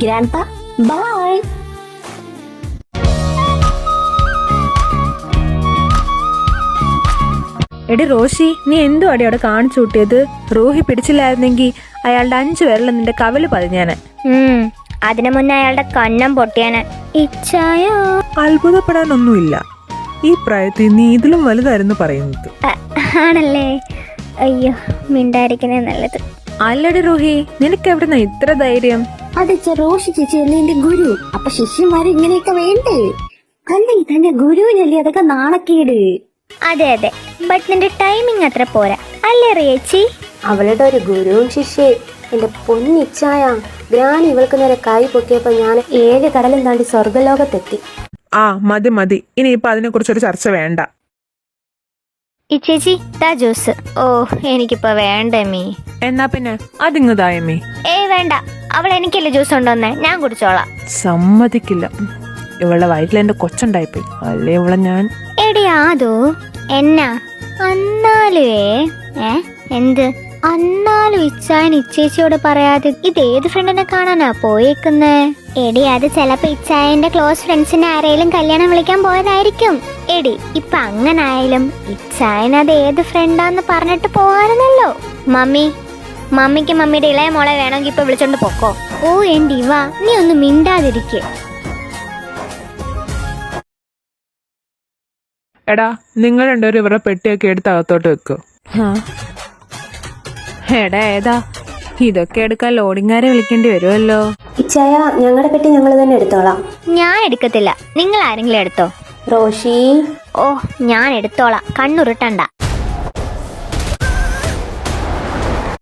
grandpa, bye. എടി റോഷി, നീ എന്തോ അടി അവിടെ കാണിച്ചു കൂട്ടിയത്? റൂഹി പിടിച്ചില്ലായിരുന്നെങ്കിൽ അയാളുടെ 5 വിരൽ നിന്റെ കവില് പതിഞ്ഞാന്. അതിനു മുന്നേ അയാളുടെ കന്നം പൊട്ടിയാന്. ഇച്ഛായ അത്ഭുതപ്പെടാനൊന്നുമില്ല, ഈ പ്രായത്തിൽ നീ ഇതിലും വലുതായിരുന്നു പറയുന്നത്. ആണല്ലേ? അയ്യോ, മിണ്ടായിരിക്കുന്നേ നല്ലത്. അല്ലടി റൂഹി, നിനക്ക് എവിടുന്ന ഇത്ര ധൈര്യം? അതെ, റോഷി ചേച്ചി അല്ലേ എന്റെ ഗുരു. അപ്പൊ ശിഷ്യന്മാര് ഇങ്ങനെയൊക്കെ വേണ്ടേ? അല്ലെങ്കിൽ തന്റെ ഗുരുവിനല്ലേ അതൊക്കെ നാണക്കേട്. അതെ അതെ, ബട്ട് നിന്റെ ടൈമിങ് അത്ര പോരാ അല്ലേ റിയേച്ചി? അവളുടെ ഒരു ഗുരുവും ശിഷ്യയും എന്റെ പൊന്നിച്ചായ. ഗ്രാനി ഇവൾക്ക് നേരെ കൈ പൊക്കിയപ്പോ ഞാൻ 7 കടലും താണ്ടി സ്വർഗലോകത്തെത്തി. ആ മതി മതി, ഇനിയിപ്പൊ അതിനെ കുറിച്ചൊരു ചർച്ച വേണ്ട. ഈ ചേച്ചി താ ജ്യൂസ്. ഓ എനിക്കിപ്പോ വേണ്ടമ്മീ. എന്നാ പിന്നെ അതിങ്ങ് തായമ്മേ. ഏയ് വേണ്ട, അവൾ എനിക്കല്ലേ ജ്യൂസ് ഉണ്ടോന്നേ, ഞാൻ കുടിച്ചോളാം. സമ്മതിക്കില്ല, ഇവളുടെ വയറ്റിൽ എന്റെ കൊച്ചുണ്ടായിപ്പോയി, അല്ലേ ഇവളെ ഞാൻ. എടി ആദോ, എന്നാ അന്നാലുവേ എന്ത് അന്നാലും ഇച്ചായൻ ഇച്ചേച്ചിയോട് പറയാതെ ഇതേത് ഫ്രണ്ടിനെ കാണാനാ പോയേക്കുന്നേ? എടി അത് ചിലപ്പോ ഇച്ചായന്റെ ക്ലോസ് ഫ്രണ്ട്സിനെ ആരെങ്കിലും കല്യാണം വിളിക്കാൻ പോയതായിരിക്കും. എടി ഇപ്പൊ അങ്ങനെ ആയാലും ഇച്ചായൻ അത് ഏത് ഫ്രണ്ടാന്ന് പറഞ്ഞിട്ട് പോകാറുന്നല്ലോ. മമ്മിക്ക് മമ്മിയുടെ ഇളയ മോളെ വേണമെങ്കിൽ ഇപ്പൊ വിളിച്ചോണ്ട് പൊക്കോ. ഓ എന്റെ വാ, നീ ഒന്ന് മിണ്ടാതിരിക്കേ. എടാ, നിങ്ങൾ രണ്ടുപേരും ഇവരുടെ പെട്ടിയൊക്കെ എടുത്ത് അകത്തോട്ട് വെക്കോ. എടാ ഏതാ ഇതൊക്കെ എടുക്കാൻ ലോഡിങ്ങാരെ വിളിക്കേണ്ടി വരുമല്ലോ. ഇച്ചായ, ഞങ്ങളുടെ പെട്ടി ഞങ്ങൾ തന്നെ എടുത്തോളാം. ഞാൻ എടുക്കത്തില്ല, നിങ്ങൾ ആരെങ്കിലും എടുത്തോ. റോഷി, ഓ ഞാൻ എടുത്തോളാം, കണ്ണുരുട്ടണ്ട.